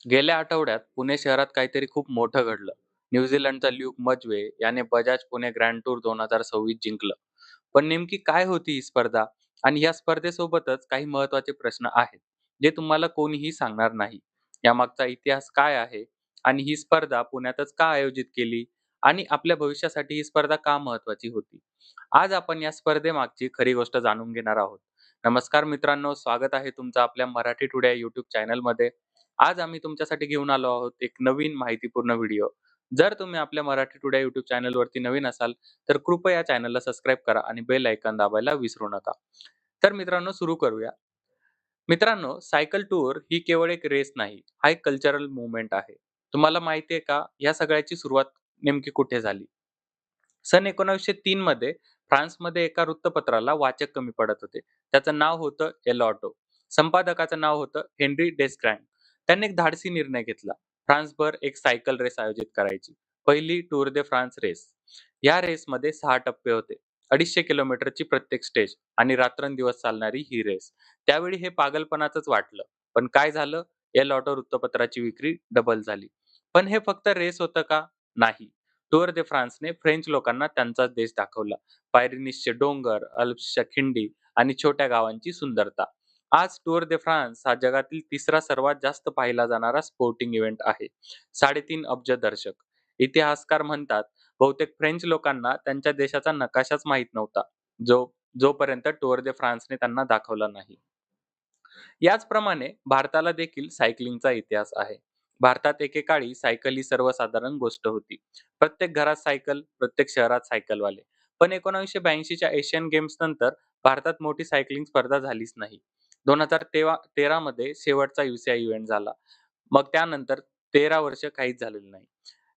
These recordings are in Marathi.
गेल्या आठवड्यात पुणे शहरात काहीतरी खूप मोठं घडलं. न्यूझीलंडचा ल्यूक मज्वे याने बजाज पुणे ग्रँड टूर 2026 जिंकलं. पण नेमकी काय होती ही स्पर्धा? आणि या स्पर्धेसोबतच काही महत्त्वाचे प्रश्न आहेत, जे तुम्हाला कोणीही सांगणार नाही. यामागचा इतिहास काय आहे? आणि ही स्पर्धा पुण्यातच का आयोजित केली? आणि आपल्या भविष्यासाठी ही स्पर्धा का महत्त्वाची होती? आज आपण या स्पर्धेमागची खरी गोष्ट जाणून घेणार आहोत. नमस्कार मित्रांनो, स्वागत आहे तुमचं आपल्या मराठी टुडे या यूट्यूब चॅनलमध्ये. आज आम्ही तुमच्यासाठी घेऊन आलो आहोत एक नवीन माहितीपूर्ण व्हिडिओ. जर तुम्ही आपल्या मराठी टुडे यूट्यूब चॅनलवरती नवीन असाल, तर कृपया चॅनलला सबस्क्राईब करा आणि बेल ऐकन दाबायला विसरू नका. तर मित्रांनो, सुरू करूया. मित्रांनो, सायकल टूर ही केवळ एक रेस नाही, हा एक कल्चरल मुवमेंट आहे. तुम्हाला माहिती आहे का, या सगळ्याची सुरुवात नेमकी कुठे झाली? सन 1903 मध्ये फ्रान्समध्ये एका वृत्तपत्राला वाचक कमी पडत होते. त्याचं नाव होतं एल ऑटो. संपादकाचं नाव होतं हेनरी डेस्क्रॅन. त्यांनी एक धाडसी निर्णय घेतला. फ्रान्सभर एक सायकल रेस आयोजित करायची. पहिली टूर दे फ्रान्स रेस. या रेसमध्ये 6 टप्पे होते. 250 किलोमीटरची प्रत्येक स्टेज आणि रात्रंदिवस चालणारी ही रेस. त्यावेळी हे पागलपणाचंच वाटलं. पण काय झालं? एल ऑटो वृत्तपत्राची विक्री डबल झाली. पण हे फक्त रेस होतं का? नाही. टूर दे फ्रान्सने फ्रेंच लोकांना त्यांचाच देश दाखवला. पायरिनीसचे डोंगर, अल्प्सच्या खिंडी आणि छोट्या गावांची सुंदरता. आज टूर दे फ्रान्स हा जगातील तिसरा सर्वात जास्त पाहिला जाणारा स्पोर्टिंग इव्हेंट आहे. 3.5 अब्ज दर्शक. इतिहासकार म्हणतात, बहुतेक फ्रेंच लोकांना त्यांच्या देशाचा नकाशाच माहीत नव्हता, जो जोपर्यंत टूर दे फ्रान्सने त्यांना दाखवला नाही. याचप्रमाणे भारताला देखील सायकलिंगचा इतिहास आहे. भारतात एकेकाळी सायकल ही सर्वसाधारण गोष्ट होती. प्रत्येक घरात सायकल, प्रत्येक शहरात सायकलवाले. पण 1982च्या एशियन गेम्स नंतर भारतात मोठी सायकलिंग स्पर्धा झालीच नाही. 2013 मध्ये शेवटचा UCI इव्हेंट झाला. मग त्यानंतर 13 वर्ष काहीच झालेलं नाही.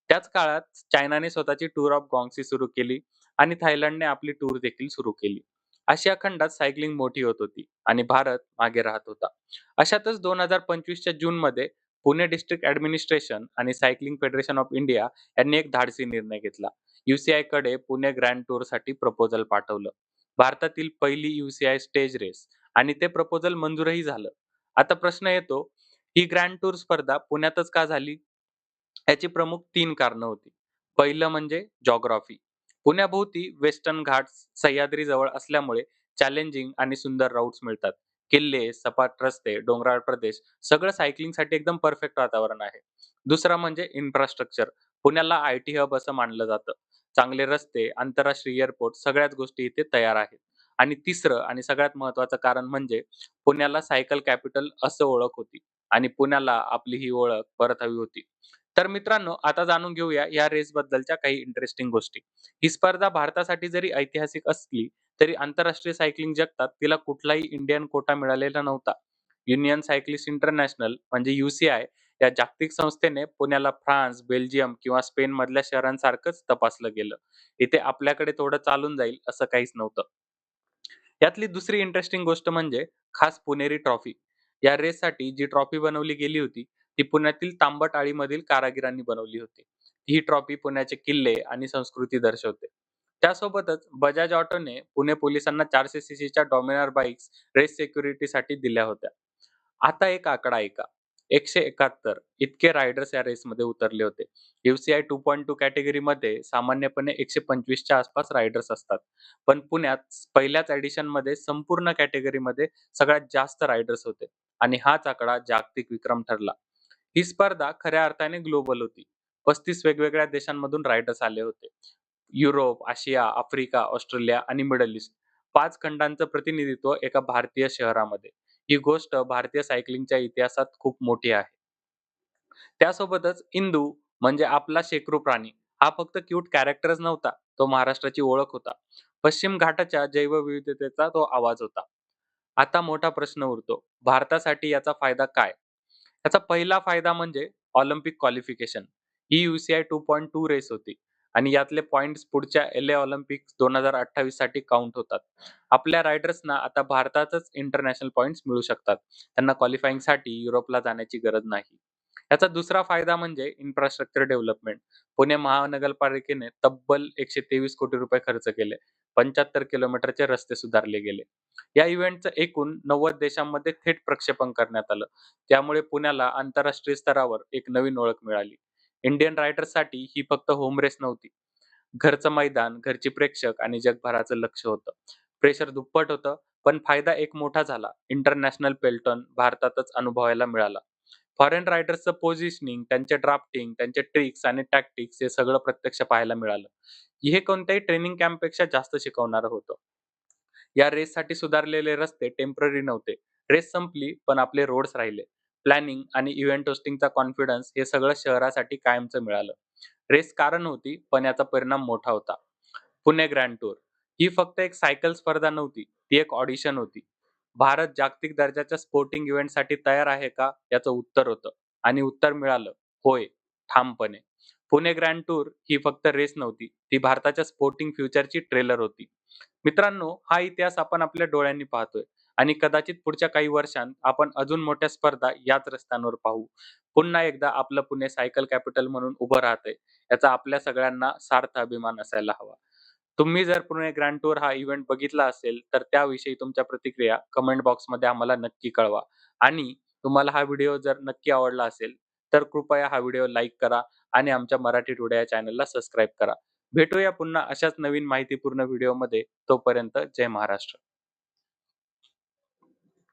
त्याच काळात चायनाने स्वतःची टूर ऑफ गॉंगसी सुरू केली आणि थायलंडने आपली टूर देखील सुरू केली. आशिया खंडात सायकलिंग मोठी होत होती आणि भारत मागे राहत होता. अशातच 2025च्या जूनमध्ये पुणे डिस्ट्रिक्ट ॲडमिनिस्ट्रेशन आणि सायकलिंग फेडरेशन ऑफ इंडिया यांनी एक धाडसी निर्णय घेतला. UCI कडे पुणे ग्रँड टूरसाठी प्रपोजल पाठवलं. भारतातील पहिली UCI स्टेज रेस आणि ते प्रपोजल मंजूरही झालं. आता प्रश्न येतो, ही ग्रँड टूर स्पर्धा पुण्यातच का झाली? याची प्रमुख 3 कारणं होती. पहिलं म्हणजे जॉग्राफी. पुण्याभोवती वेस्टर्न घाट्स सह्याद्री जवळ असल्यामुळे चॅलेंजिंग आणि सुंदर राउट्स मिळतात. किल्ले, सपाट रस्ते, डोंगराळ प्रदेश सगळं सायकलिंगसाठी एकदम परफेक्ट वातावरण आहे. दुसरं म्हणजे इन्फ्रास्ट्रक्चर. पुण्याला IT हब असं मानलं जातं. चांगले रस्ते, आंतरराष्ट्रीय एअरपोर्ट सगळ्याच गोष्टी इथे तयार आहेत. आणि तिसरं आणि सगळ्यात महत्त्वाचं कारण म्हणजे पुण्याला सायकल कॅपिटल असं ओळख होती आणि पुण्याला आपली ही ओळख परत हवी होती. तर मित्रांनो, आता जाणून घेऊया या रेसबद्दलच्या काही इंटरेस्टिंग गोष्टी. ही स्पर्धा भारतासाठी जरी ऐतिहासिक असली, तरी आंतरराष्ट्रीय सायकलिंग जगतात तिला कुठलाही इंडियन कोटा मिळालेला नव्हता. युनियन सायक्लिस्ट इंटरनॅशनल म्हणजे UCI या जागतिक संस्थेने पुण्याला फ्रान्स, बेल्जियम किंवा स्पेनमधल्या शहरांसारखंच तपासलं गेलं. इथे आपल्याकडे थोडं चालून जाईल असं काहीच नव्हतं. यातली दुसरी इंटरेस्टिंग गोष्ट म्हणजे खास पुणेरी ट्रॉफी. या रेससाठी जी ट्रॉफी बनवली गेली होती, ती पुण्यातील तांबट अळीमधील कारागिरांनी बनवली होती. ही ट्रॉफी पुण्याचे किल्ले आणि संस्कृती दर्शवते. त्यासोबतच बजाज ऑटोने पुणे पोलिसांना 400 सीसीच्या डॉमिनार बाईक्स रेस सिक्युरिटीसाठी दिल्या होत्या. आता एक आकडा ऐका. 171 इतके रायडर्स या रेसमध्ये उतरले होते. UCI 2.2 कॅटेगरीमध्ये सामान्यपणे 125च्या आसपास रायडर्स असतात. पण पुण्यात पहिल्याच एडिशनमध्ये संपूर्ण कॅटेगरीमध्ये सगळ्यात जास्त रायडर्स होते आणि हाच आकडा जागतिक विक्रम ठरला. ही स्पर्धा खऱ्या अर्थाने ग्लोबल होती. 35 वेगवेगळ्या देशांमधून रायडर्स आले होते. युरोप, आशिया, आफ्रिका, ऑस्ट्रेलिया आणि मिडल ईस्ट 5 खंडांचं प्रतिनिधित्व एका भारतीय शहरामध्ये. ही गोष्ट भारतीय सायकलिंगच्या इतिहासात खूप मोठी आहे. त्यासोबतच इंदू म्हणजे आपला शेकरू प्राणी हा फक्त क्यूट कॅरेक्टरच नव्हता, तो महाराष्ट्राची ओळख होता. पश्चिम घाटाच्या जैवविविधतेचा तो आवाज होता. आता मोठा प्रश्न उरतो, भारतासाठी याचा फायदा काय? याचा पहिला फायदा म्हणजे ऑलिम्पिक क्वालिफिकेशन. ही UCI 2.2 रेस होती आणि यातले पॉइंट्स पुढच्या LA ऑलिम्पिक्स 2028 साठी काउंट होतात. आपल्या रायडर्सना आता भारतातच इंटरनॅशनल पॉइंट्स मिळू शकतात. त्यांना क्वालिफाईंगसाठी युरोपला जाण्याची गरज नाही. याचा दुसरा फायदा म्हणजे इन्फ्रास्ट्रक्चर डेव्हलपमेंट. पुणे महानगरपालिकेने तब्बल 123 कोटी रुपये खर्च केले. 75 किलोमीटरचे रस्ते सुधारले गेले. या इव्हेंटचं एकूण 90 देशांमध्ये थेट प्रक्षेपण करण्यात आलं. त्यामुळे पुण्याला आंतरराष्ट्रीय स्तरावर एक नवीन ओळख मिळाली. इंडियन रायडर्ससाठी ही फक्त होम रेस नव्हती. घरचं मैदान, घरची प्रेक्षक आणि जगभराचं लक्ष होतं. प्रेशर दुप्पट होतं, पण फायदा एक मोठा झाला. इंटरनॅशनल पेल्टन भारतातच अनुभवायला मिळाला. फॉरेन रायडर्सचं पोझिशनिंग, त्यांचे ड्राफ्टिंग, त्यांचे ट्रिक्स आणि टॅक्टिक्स हे सगळं प्रत्यक्ष पाहायला मिळालं. हे कोणत्याही ट्रेनिंग कॅम्पपेक्षा जास्त शिकवणारं होतं. या रेससाठी सुधारलेले रस्ते टेम्पररी नव्हते. रेस संपली, पण आपले रोड्स राहिले. प्लॅनिंग आणि इव्हेंट होस्टिंगचा कॉन्फिडन्स हे सगळं शहरासाठी कायमचं मिळालं. रेस कारण होती, पण याचा परिणाम मोठा होता. पुणे ग्रँड टूर ही फक्त एक सायकल स्पर्धा नव्हती, ती एक ऑडिशन होती. भारत जागतिक दर्जाच्या स्पोर्टिंग इव्हेंटसाठी तयार आहे का? याचं उत्तर होतं. आणि उत्तर मिळालं, होय, ठामपणे. पुणे ग्रँड टूर ही फक्त रेस नव्हती, ती भारताच्या स्पोर्टिंग फ्युचरची ट्रेलर होती. मित्रांनो, हा इतिहास आपण आपल्या डोळ्यांनी पाहतोय आणि कदाचित पुढच्या काही वर्षांत आपण अजून मोठ्या स्पर्धा याच रस्त्यांवर पाहू. पुन्हा एकदा आपलं पुणे सायकल कॅपिटल म्हणून उभं राहतंय, याचा आपल्या सगळ्यांना सार्थ अभिमान असायला हवा. तुम्ही जर पुणे ग्रँड टूर हा इव्हेंट बघितला असेल, तर त्याविषयी तुमच्या प्रतिक्रिया कमेंट बॉक्समध्ये आम्हाला नक्की कळवा. आणि तुम्हाला हा व्हिडिओ जर नक्की आवडला असेल, तर कृपया हा व्हिडिओ लाईक करा आणि आमच्या मराठी टुडे या चॅनलला सबस्क्राईब करा. भेटूया पुन्हा अशाच नवीन माहितीपूर्ण व्हिडिओमध्ये. तोपर्यंत जय महाराष्ट्र.